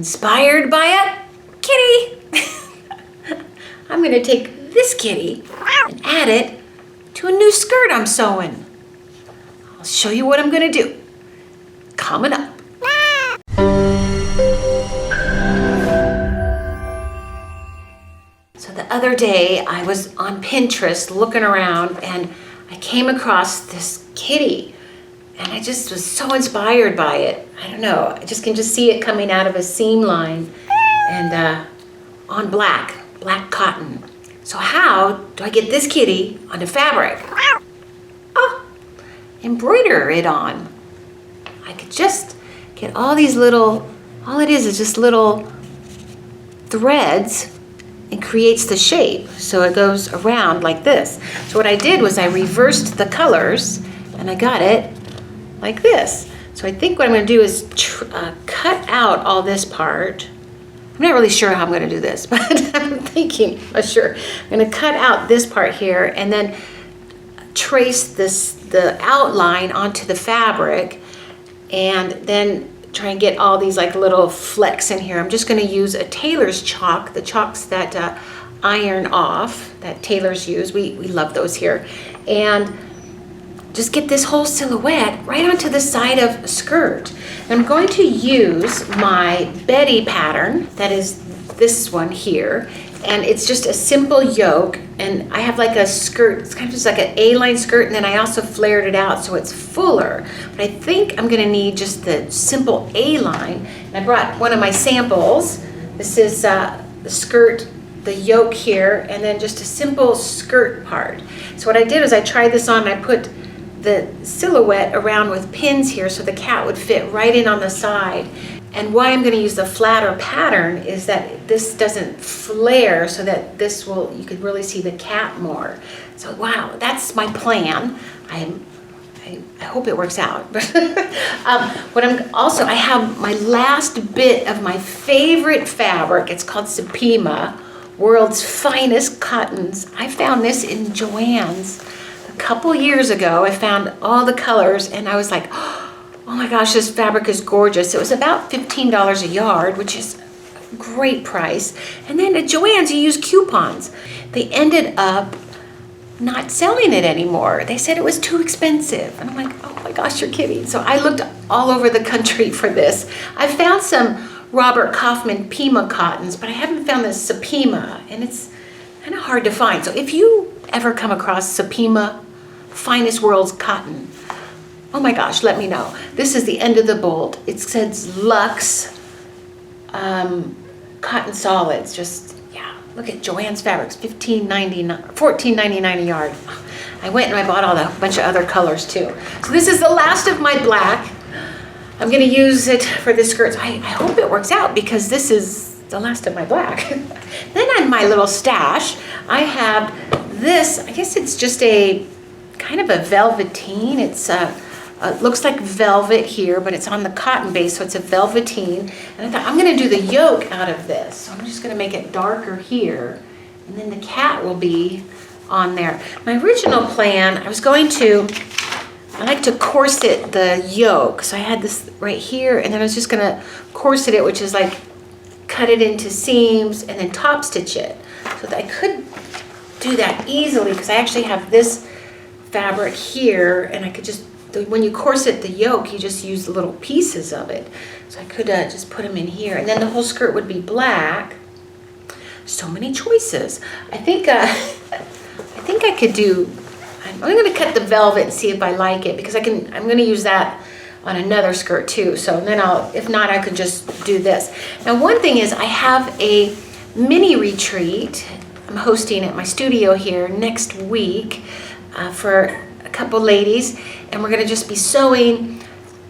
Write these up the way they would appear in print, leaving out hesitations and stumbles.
inspired by a kitty. I'm gonna take this kitty and add it to a new skirt I'm sewing. I'll show you what I'm gonna do. Coming up. So the other day I was on Pinterest looking around and I came across this kitty and I just was so inspired by it. I don't know, I just can see it coming out of a seam line and on black cotton. So how do I get this kitty onto fabric? Oh, embroider it on. I could just get all these little, all it is just little threads and creates the shape. So it goes around like this. So what I did was I reversed the colors and I got it like this. So I think what I'm gonna do is cut out all this part. I'm not really sure how I'm gonna do this, but I'm thinking, sure. I'm gonna cut out this part here and then trace the outline onto the fabric and then try and get all these like little flecks in here. I'm just gonna use a tailor's chalk, the chalks that iron off, that tailors use. We love those here. And just get this whole silhouette right onto the side of a skirt. I'm going to use my Betty pattern, that is this one here, and it's just a simple yoke, and I have like a skirt, it's kind of just like an A-line skirt, and then I also flared it out so it's fuller. But I think I'm gonna need just the simple A-line, and I brought one of my samples. This is the skirt, the yoke here, and then just a simple skirt part. So what I did is I tried this on and I put the silhouette around with pins here so the cat would fit right in on the side. And why I'm going to use the flatter pattern is that this doesn't flare, so that this will, you could really see the cat more. So wow, that's my plan. I hope it works out. What I have my last bit of my favorite fabric. It's called Supima, world's finest cottons. I found this in Joann's a couple years ago. I found all the colors and I was like, oh my gosh, this fabric is gorgeous. It was about $15 a yard, which is a great price. And then at Joann's, you use coupons. They ended up not selling it anymore. They said it was too expensive. And I'm like, oh my gosh, you're kidding. So I looked all over the country for this. I found some Robert Kaufman Pima cottons, but I haven't found this Supima, and it's kind of hard to find. So if you ever come across Supima, finest world's cotton, oh my gosh, let me know. This is the end of the bolt. It says Luxe cotton solids. Just, yeah, look at Joann's Fabrics, $14.99 a yard. I went and I bought a bunch of other colors too. So this is the last of my black. I'm gonna use it for the skirts. I hope it works out because this is the last of my black. Then on my little stash, I have this, I guess it's just a kind of a velveteen. It's it looks like velvet here, but it's on the cotton base, so it's a velveteen. And I thought, I'm gonna do the yoke out of this. So I'm just gonna make it darker here, and then the cat will be on there. My original plan, I like to corset the yoke. So I had this right here, and then I was just gonna corset it, which is like cut it into seams and then top stitch it. So that I could do that easily because I actually have this fabric here, and I could just, when you corset the yoke, you just use little pieces of it. So I could just put them in here, and then the whole skirt would be black. So many choices. I think I could do, I'm gonna cut the velvet and see if I like it, because I'm gonna use that on another skirt too. So then if not, I could just do this. Now one thing is I have a mini retreat I'm hosting at my studio here next week for a couple ladies, and we're gonna just be sewing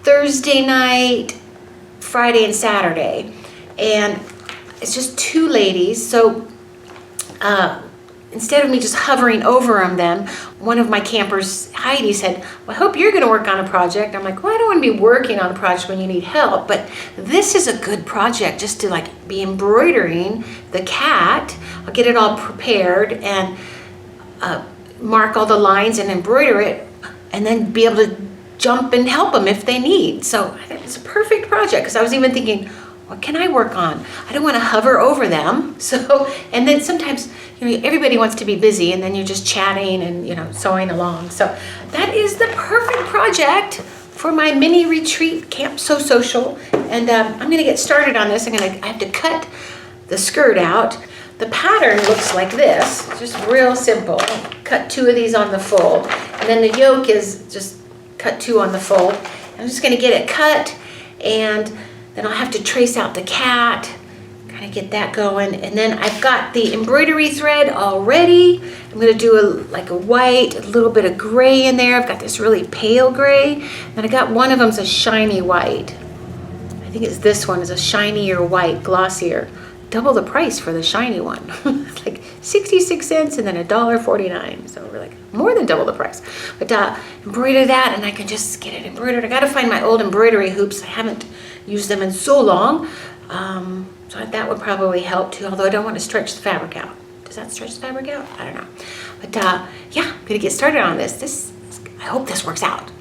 Thursday night, Friday and Saturday. And it's just 2 ladies, so instead of me just hovering over them, one of my campers, Heidi, said, well, I hope you're gonna work on a project. I'm like, well, I don't wanna be working on a project when you need help, but this is a good project just to like be embroidering the cat. I'll get it all prepared and mark all the lines and embroider it, and then be able to jump and help them if they need. So it's a perfect project, because I was even thinking, what can I work on? I don't want to hover over them. So, and then sometimes, everybody wants to be busy and then you're just chatting and, sewing along. So that is the perfect project for my mini retreat camp so social. And I'm going to get started on this. I have to cut the skirt out. The pattern looks like this, just real simple. Cut 2 of these on the fold. And then the yoke is just cut 2 on the fold. I'm just going to get it cut, and then I'll have to trace out the cat, kind of get that going. And then I've got the embroidery thread already. I'm going to do a white, a little bit of gray in there. I've got this really pale gray, and I got one of them's a shiny white. I think it's this one is a shinier white, glossier. Double the price for the shiny one. It's like 66 cents and then $1.49. So we're like more than double the price. But embroider that and I can just get it embroidered. I gotta find my old embroidery hoops. I haven't used them in so long. So that would probably help too, although I don't want to stretch the fabric out. Does that stretch the fabric out? I don't know. But yeah, I'm gonna get started on this. I hope this works out,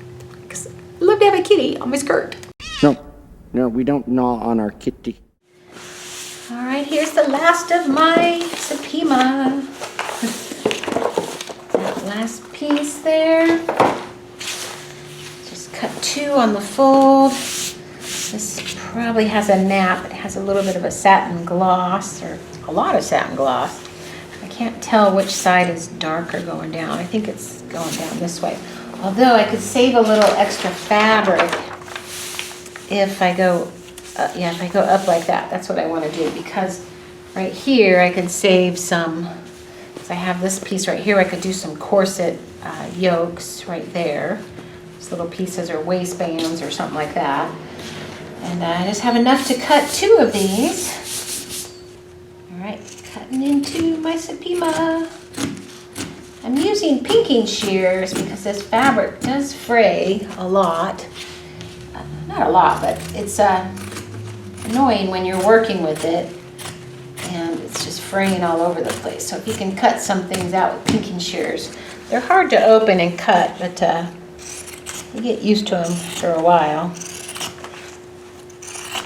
because I love to have a kitty on my skirt. No, we don't gnaw on our kitty. All right, here's the last of my Sepima. That last piece there. Just cut 2 on the fold. This probably has a nap. It has a little bit of a satin gloss, or a lot of satin gloss. I can't tell which side is darker going down. I think it's going down this way. Although I could save a little extra fabric if I go if I go up like that. That's what I want to do, because right here I can save some, because I have this piece right here, I could do some corset yokes right there. These little pieces or waistbands or something like that. And I just have enough to cut 2 of these. All right, cutting into my Sepima. I'm using pinking shears because this fabric does fray a lot. Not a lot, but it's annoying when you're working with it and it's just fraying all over the place. So if you can cut some things out with pinking shears, they're hard to open and cut, but you get used to them for a while.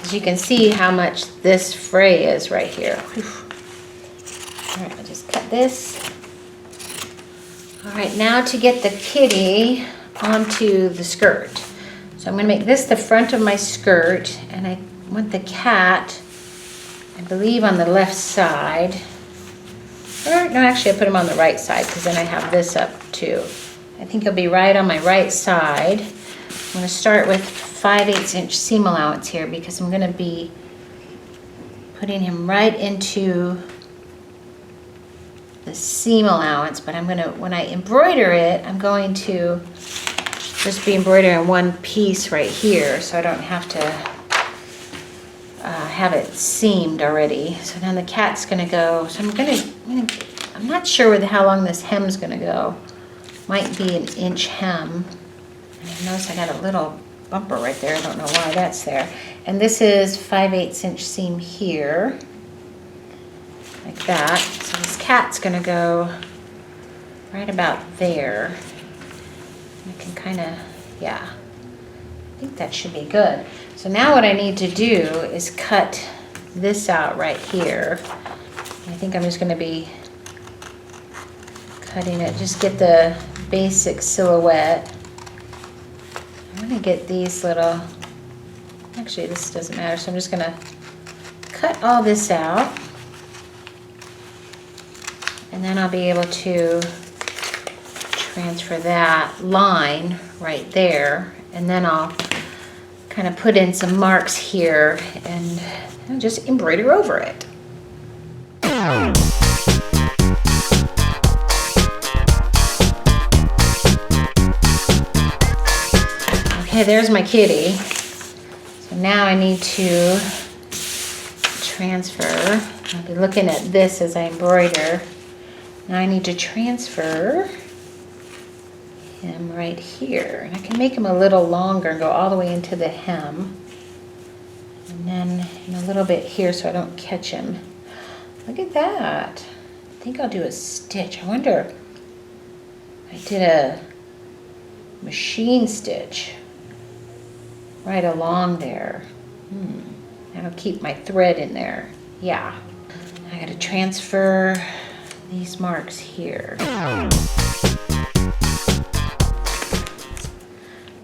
As you can see how much this fray is right here. All right, I'll just cut this. All right, now to get the kitty onto the skirt. So I'm going to make this the front of my skirt, and I want the cat, I believe, on the left side. Or, no, actually I put him on the right side, because then I have this up too. I think he'll be right on my right side. I'm going to start with 5/8 inch seam allowance here, because I'm going to be putting him right into the seam allowance. But I'm going to, when I embroider it, I'm going to just be embroidering one piece right here, so I don't have to have it seamed already. So then the cat's gonna go, so I'm not sure with how long this hem's gonna go. Might be an inch hem. And I notice I got a little bumper right there. I don't know why that's there. And this is 5/8 inch seam here, like that. So this cat's gonna go right about there. I can kind of, yeah, I think that should be good. So now what I need to do is cut this out right here. I think I'm just going to be cutting it, just get the basic silhouette. I'm going to get these little, actually this doesn't matter, so I'm just going to cut all this out. And then I'll be able to transfer that line right there, and then I'll kind of put in some marks here and just embroider over it. Okay, there's my kitty. So now I need to transfer. I'll be looking at this as I embroider. Now I need to transfer him right here, and I can make him a little longer and go all the way into the hem, and then a little bit here so I don't catch him. Look at that. I think I'll do a stitch. I wonder, I did a machine stitch right along there. That'll keep my thread in there. Yeah. I gotta transfer these marks here.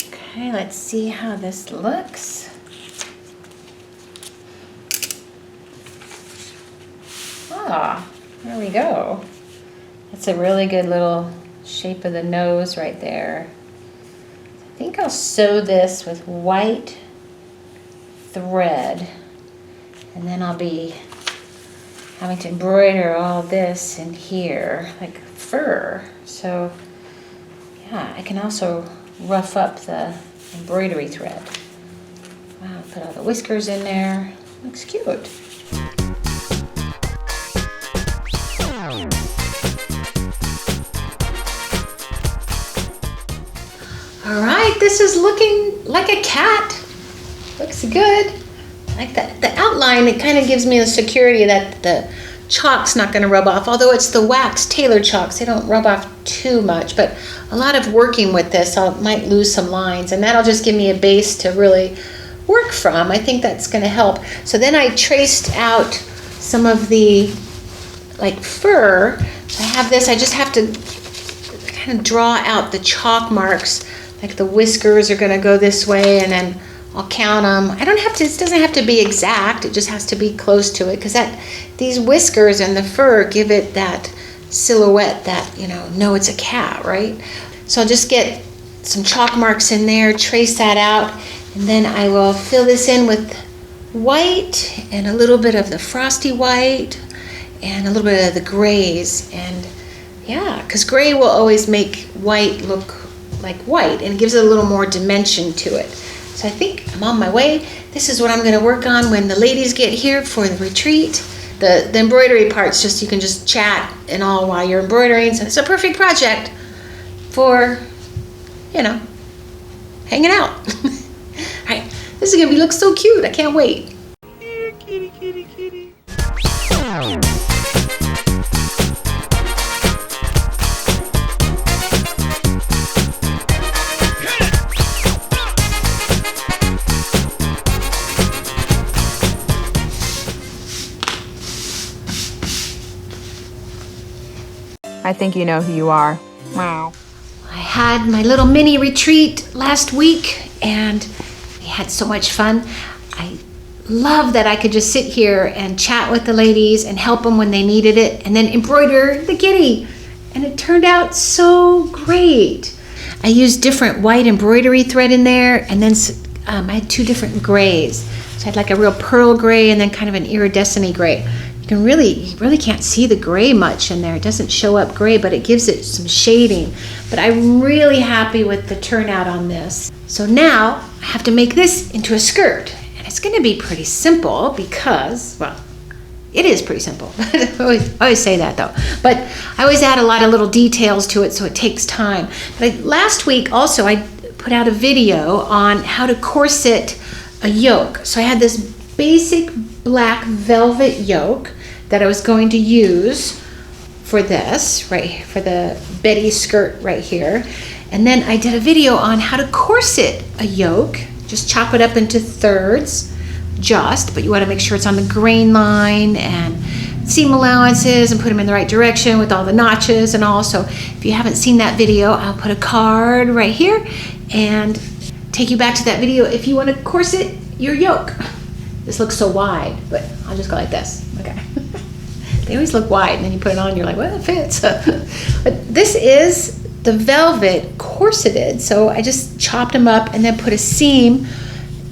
Okay, let's see how this looks. Ah, there we go. That's a really good little shape of the nose right there. I think I'll sew this with white thread, and then I'll be having to embroider all this in here like fur. So yeah, I can also rough up the embroidery thread. Wow, put all the whiskers in there. Looks cute. All right, this is looking like a cat. Looks good. I like that. The outline, it kind of gives me the security that the chalk's not going to rub off. Although it's the wax tailored chalks, they don't rub off too much. But a lot of working with this, I might lose some lines, and that'll just give me a base to really work from. I think that's going to help. So then I traced out some of the like fur. So I have this. I just have to kind of draw out the chalk marks. Like the whiskers are going to go this way, and then I'll count them. I don't have to, it doesn't have to be exact, it just has to be close to it, because these whiskers and the fur give it that silhouette that, you know it's a cat, right? So I'll just get some chalk marks in there, trace that out, and then I will fill this in with white and a little bit of the frosty white and a little bit of the grays. And yeah, because gray will always make white look like white, and it gives it a little more dimension to it. So I think I'm on my way. This is what I'm going to work on when the ladies get here for the retreat. The embroidery part's just, you can just chat and all while you're embroidering. So it's a perfect project for, hanging out. All right, this is going to look so cute. I can't wait. Here, kitty, kitty, kitty. I think you know who you are. Wow. I had my little mini retreat last week, and we had so much fun. I love that I could just sit here and chat with the ladies and help them when they needed it, and then embroider the kitty. And it turned out so great. I used different white embroidery thread in there, and then I had two different grays. So I had like a real pearl gray and then kind of an iridescent gray. You really can't see the gray much in there. It doesn't show up gray, but it gives it some shading. But I'm really happy with the turnout on this. So now I have to make this into a skirt. And it's going to be pretty simple because, well, it is pretty simple. I always say that though. But I always add a lot of little details to it, so it takes time. But last week also I put out a video on how to corset a yoke. So I had this basic black velvet yoke that I was going to use for this, right, for the Betty skirt right here. And then I did a video on how to corset a yoke. Just chop it up into thirds, but you want to make sure it's on the grain line and seam allowances and put them in the right direction with all the notches and all. So if you haven't seen that video, I'll put a card right here and take you back to that video if you want to corset your yoke. This looks so wide, but I'll just go like this. Okay. They always look wide, and then you put it on and you're like, well, it fits. But this is the velvet corseted, so I just chopped them up and then put a seam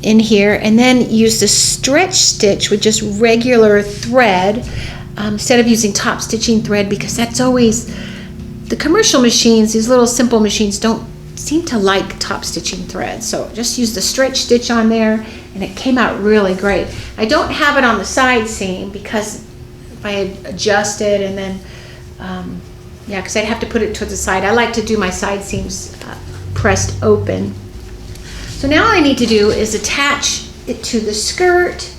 in here, and then used a stretch stitch with just regular thread instead of using top stitching thread, because that's always, the commercial machines, these little simple machines, don't seem to like top stitching thread. So just use the stretch stitch on there, and it came out really great. I don't have it on the side seam because if I adjust it and then because I'd have to put it towards the side. I like to do my side seams pressed open. So now all I need to do is attach it to the skirt,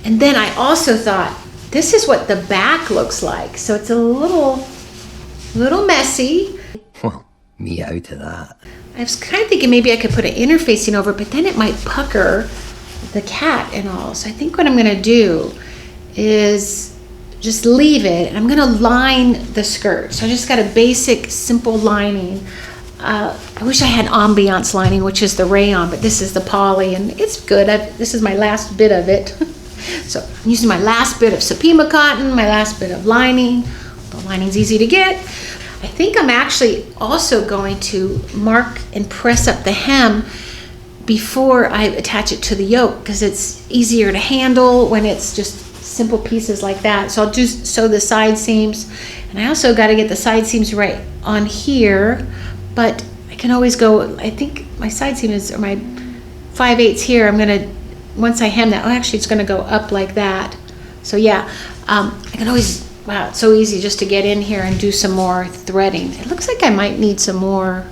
and then I also thought this is what the back looks like. So it's a little messy. Well, me out of that. I was kind of thinking maybe I could put an interfacing over, but then it might pucker the cat and all. So I think what I'm gonna do is just leave it, and I'm gonna line the skirt. So I just got a basic, simple lining. I wish I had ambiance lining, which is the rayon, but this is the poly, and it's good. This is my last bit of it. So I'm using my last bit of Supima cotton, my last bit of lining. The lining's easy to get. I think I'm actually also going to mark and press up the hem before I attach it to the yoke, because it's easier to handle when it's just simple pieces like that. So I'll just sew the side seams, and I also got to get the side seams right on here, but I can always go, I think my side seam is, or my 5/8 here, I'm gonna, once I hem that, actually it's gonna go up like that. So yeah, I can always, wow, it's so easy just to get in here and do some more threading. It looks like I might need some more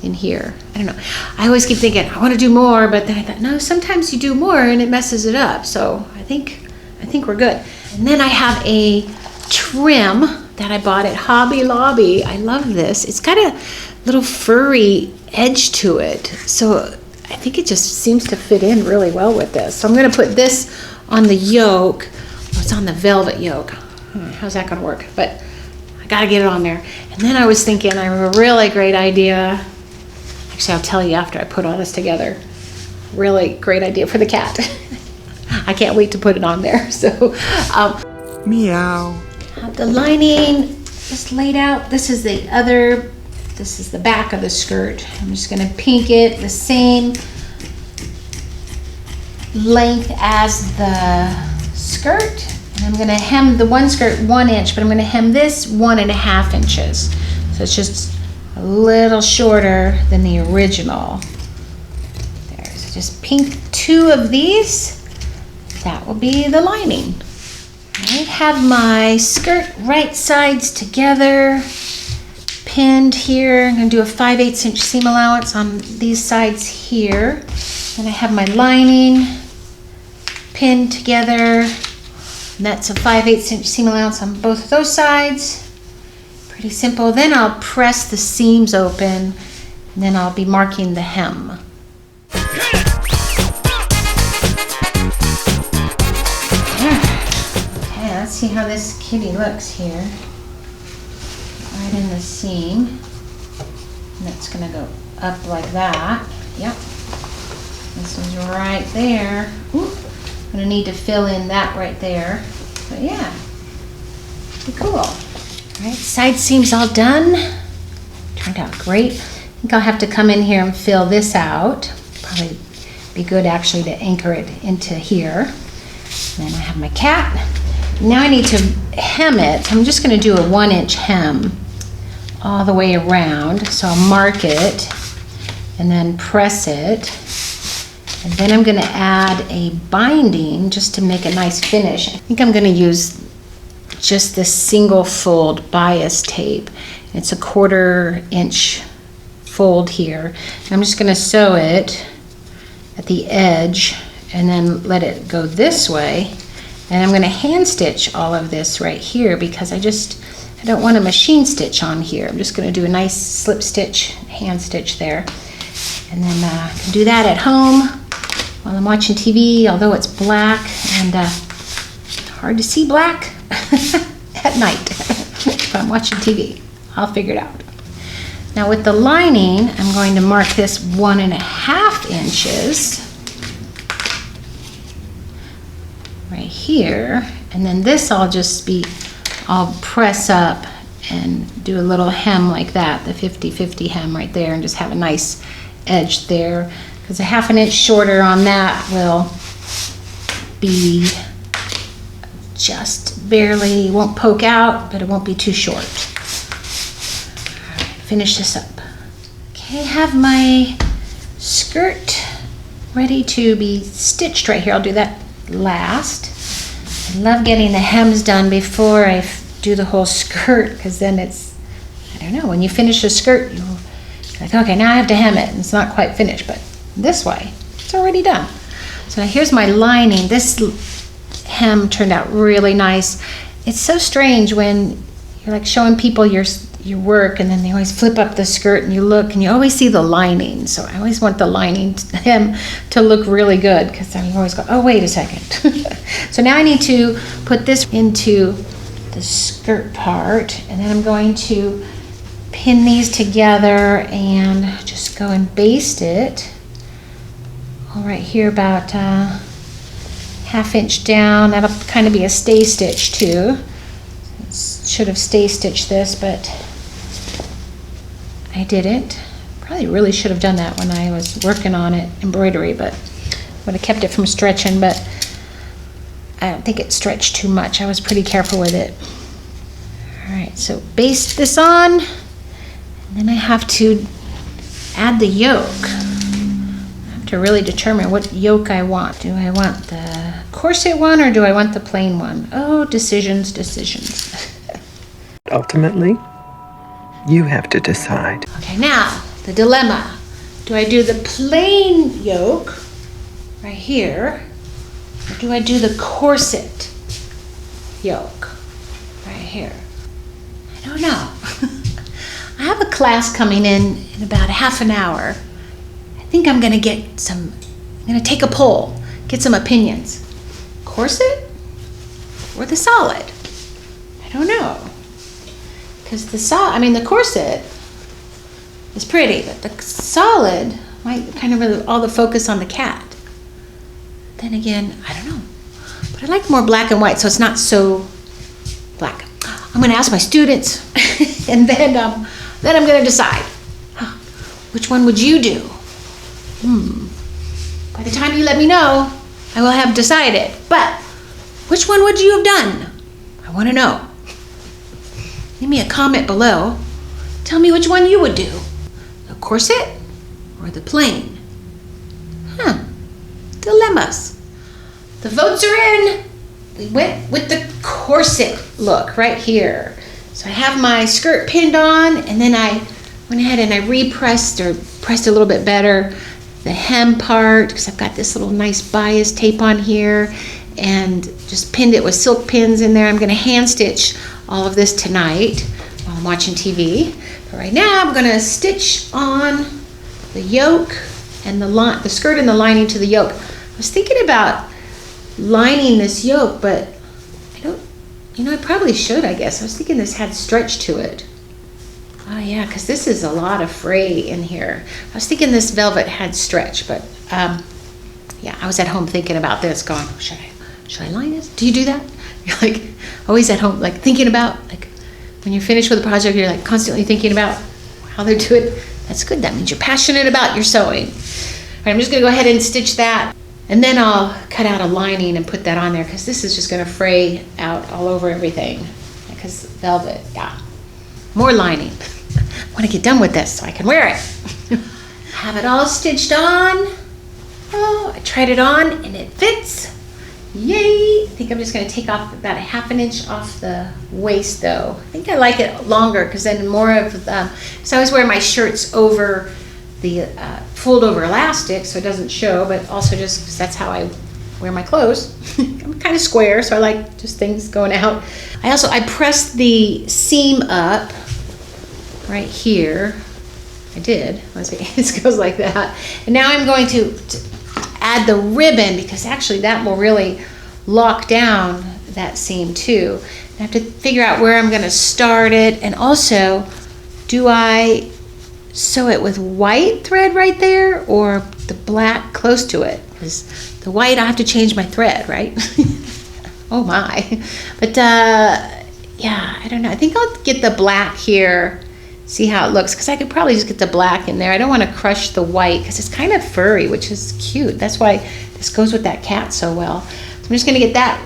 in here. I don't know. I always keep thinking, I want to do more, but then I thought, no, sometimes you do more and it messes it up. So I think we're good. And then I have a trim that I bought at Hobby Lobby. I love this. It's got a little furry edge to it. So I think it just seems to fit in really well with this. So I'm going to put this on the yoke. Oh, it's on the velvet yoke. How's that going to work? But I got to get it on there. And then I was thinking, I have a really great idea. Actually, I'll tell you after I put all this together. Really great idea for the cat. I can't wait to put it on there. So, Meow. have the lining just laid out. This is the back of the skirt. I'm just going to pink it the same length as the skirt. And I'm going to hem the one skirt 1 inch, but I'm going to hem this 1.5 inches. So it's just a little shorter than the original. There, so just pink 2 of these. That will be the lining. I have my skirt right sides together, pinned here. I'm going to do a 5/8 inch seam allowance on these sides here. Then I have my lining pinned together. And that's a 5/8 inch seam allowance on both of those sides. Pretty simple. Then I'll press the seams open, and then I'll be marking the hem. Okay, let's see how this kitty looks here. Right in the seam. And that's going to go up like that. Yep. This one's right there. Ooh. I'm going to need to fill in that right there. But yeah, pretty cool. All right, side seams all done. Turned out great. I think I'll have to come in here and fill this out. Probably be good actually to anchor it into here. And then I have my cat. Now I need to hem it. I'm just going to do a 1 inch hem all the way around. So I'll mark it and then press it. And then I'm going to add a binding just to make a nice finish. I think I'm going to use just this single fold bias tape. It's a 1/4 inch fold here. And I'm just going to sew it at the edge and then let it go this way. And I'm going to hand stitch all of this right here because I don't want a machine stitch on here. I'm just going to do a nice slip stitch, hand stitch there. And then I can do that at home while I'm watching TV, although it's black and hard to see black at night if I'm watching TV. I'll figure it out. Now with the lining, I'm going to mark this 1.5 inches right here, and then this I'll press up and do a little hem like that, the 50-50 hem right there, and just have a nice edge there. Because a 1/2 inch shorter on that will be just barely, won't poke out, but it won't be too short. All right, finish this up. Okay, have my skirt ready to be stitched right here. I'll do that last. I love getting the hems done before I do the whole skirt, because then it's, I don't know, when you finish a skirt, you're like, okay, now I have to hem it, and it's not quite finished, but this way, it's already done. So now here's my lining. This hem turned out really nice. It's so strange when you're like showing people your your work, and then they always flip up the skirt and you look and you always see the lining. So I always want the lining to look really good, because I always go, oh, wait a second. So now I need to put this into the skirt part, and then I'm going to pin these together and just go and baste it. All right here, about ½ inch down. That'll kind of be a stay stitch too. Should have stay stitched this, but I didn't. Probably really should have done that when I was working on it, embroidery, but would have kept it from stretching, but I don't think it stretched too much. I was pretty careful with it. All right, so baste this on, and then I have to add the yoke. I have to really determine what yoke I want. Do I want the corset one or do I want the plain one? Oh, decisions. Ultimately, you have to decide. Okay, now the dilemma. Do I do the plain yoke right here, or do I do the corset yoke right here? I don't know. I have a class coming in about half an hour. I think I'm going to I'm going to take a poll, get some opinions. Corset or the solid? I don't know. Because the corset is pretty, but the solid might kind of really all the focus on the cat. Then again, I don't know. But I like more black and white, so it's not so black. I'm going to ask my students, and then I'm going to decide. Which one would you do? By the time you let me know, I will have decided. But which one would you have done? I want to know. Leave me a comment below. Tell me which one you would do. The corset or the plain? Dilemmas. The votes are in. We went with the corset look right here. So I have my skirt pinned on, and then I went ahead and I pressed a little bit better the hem part, because I've got this little nice bias tape on here, and just pinned it with silk pins in there. I'm going to hand stitch all of this tonight while I'm watching TV. But right now I'm going to stitch on the yoke and the skirt and the lining to the yoke. I was thinking about lining this yoke, but I probably should, I guess. I was thinking this had stretch to it. Oh yeah, because this is a lot of fray in here. I was thinking this velvet had stretch, but yeah, I was at home thinking about this, going, should I line this? Do you do that? You're like always at home, like thinking about, like when you're finished with a project, you're like constantly thinking about how they do it. That's good. That means you're passionate about your sewing. All right, I'm just going to go ahead and stitch that. And then I'll cut out a lining and put that on there, because this is just going to fray out all over everything. Because velvet, yeah. More lining. I want to get done with this so I can wear it. Have it all stitched on. Oh, I tried it on and it fits. Yay! I think I'm just going to take off about ½ inch off the waist though. I think I like it longer, because then more of so I always wear my shirts over the fold over elastic so it doesn't show, but also just because that's how I wear my clothes. I'm kind of square, so I like just things going out. I pressed the seam up right here. I did. Let's see, it goes like that. And now I'm going to add the ribbon, because actually that will really lock down that seam too. I have to figure out where I'm going to start it, and also, do I sew it with white thread right there or the black close to it? Because the white, I have to change my thread, right? Oh my. But yeah, I don't know. I think I'll get the black here, see how it looks, because I could probably just get the black in there. I don't want to crush the white because it's kind of furry, which is cute. That's why this goes with that cat so well. So I'm just going to get that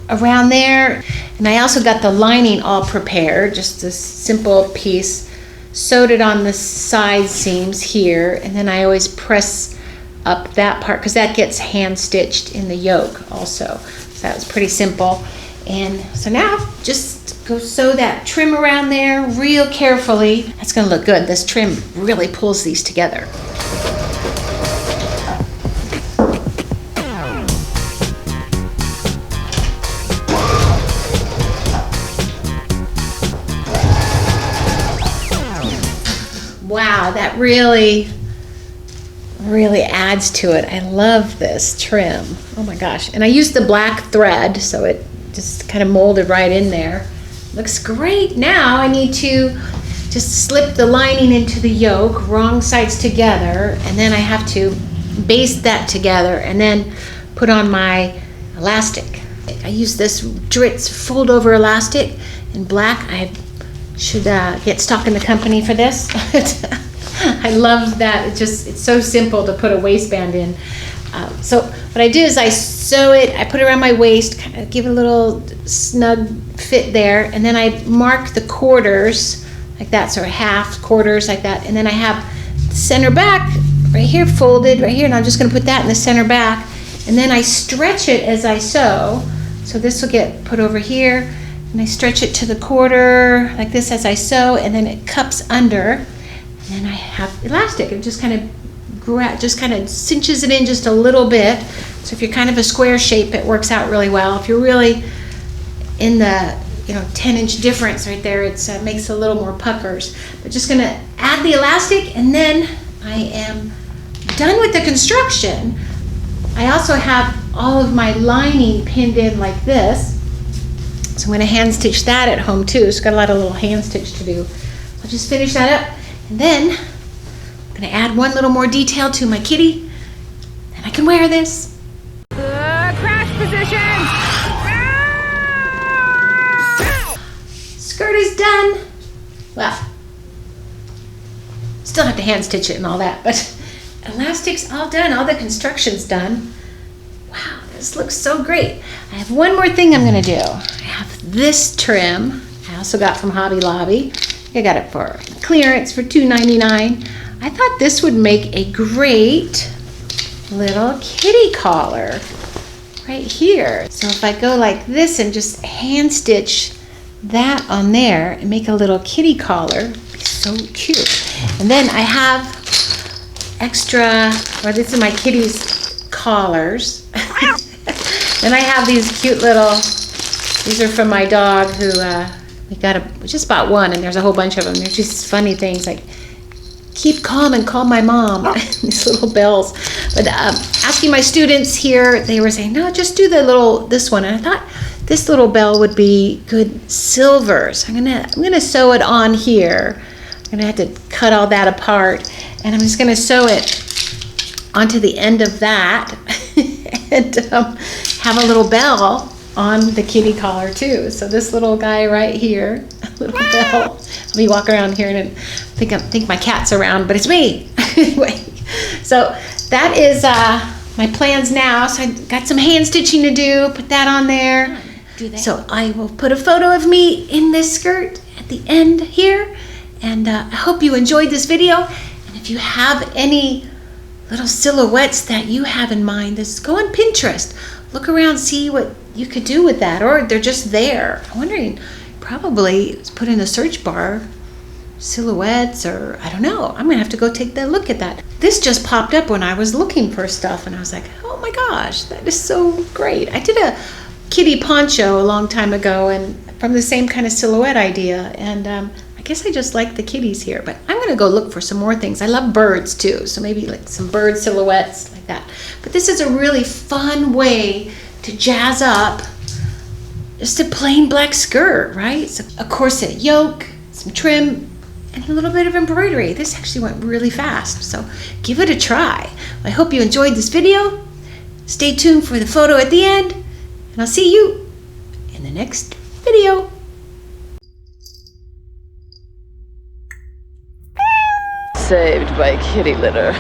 around there. And I also got the lining all prepared, just a simple piece. Sewed it on the side seams here, and then I always press up that part because that gets hand stitched in the yoke also. So that was pretty simple. And so now just go sew that trim around there real carefully. That's going to look good. This trim really pulls these together. yeah, that really adds to it. I love this trim. Oh my gosh. And I used the black thread, so it just kind of molded right in there. Looks great. Now I need to just slip the lining into the yoke, wrong sides together, and then I have to baste that together and then put on my elastic. I use this Dritz fold over elastic in black. I should get stock in the company for this. I love that. It's so simple to put a waistband in. So what I do is I sew it, I put it around my waist, kind of give it a little snug fit there, and then I mark the quarters like that, sort of half quarters like that, and then I have the center back right here folded right here, and I'm just going to put that in the center back, and then I stretch it as I sew. So this will get put over here, and I stretch it to the quarter like this as I sew, and then it cups under. And I have elastic. It just kind of cinches it in just a little bit. So if you're kind of a square shape, it works out really well. If you're really in the 10-inch difference right there, it makes a little more puckers. But just gonna add the elastic, and then I am done with the construction. I also have all of my lining pinned in like this. So I'm gonna hand stitch that at home too. It's got a lot of little hand stitch to do. I'll just finish that up. And then I'm gonna add one little more detail to my kitty, and I can wear this. Crash position! Skirt is done. Well, still have to hand stitch it and all that, but elastic's all done, all the construction's done. Wow, this looks so great. I have one more thing I'm gonna do. I have this trim I also got from Hobby Lobby. I got it for clearance for $2.99. I thought this would make a great little kitty collar right here. So if I go like this and just hand stitch that on there and make a little kitty collar, it'd be so cute. And then I have extra, or this is my kitty's collars. Then I have these cute little, these are from my dog who, we just bought one, and there's a whole bunch of them. They're just funny things like, keep calm and call my mom. These little bells. But asking my students here, they were saying, no, just do this one. And I thought this little bell would be good silver. So I'm gonna sew it on here. I'm gonna have to cut all that apart, and I'm just gonna sew it onto the end of that and have a little bell on the kitty collar too. So this little guy right here, a little bell. Let me walk around here and think my cat's around, but it's me. Anyway, so that is my plans now. So I got some hand stitching to do, put that on there. So I will put a photo of me in this skirt at the end here. And I hope you enjoyed this video. And if you have any little silhouettes that you have in mind, just go on Pinterest. Look around, see what you could do with that, or they're just there. I'm wondering, probably put in a search bar, silhouettes, or I don't know. I'm gonna have to go take that look at that. This just popped up when I was looking for stuff, and I was like, oh my gosh, that is so great. I did a kitty poncho a long time ago, and from the same kind of silhouette idea, and I guess I just like the kitties here, but I'm gonna go look for some more things. I love birds too, so maybe like some bird silhouettes like that. But this is a really fun way to jazz up just a plain black skirt, right? So a corset yoke, some trim, and a little bit of embroidery. This actually went really fast, so give it a try. I hope you enjoyed this video. Stay tuned for the photo at the end, and I'll see you in the next video. Saved by kitty litter.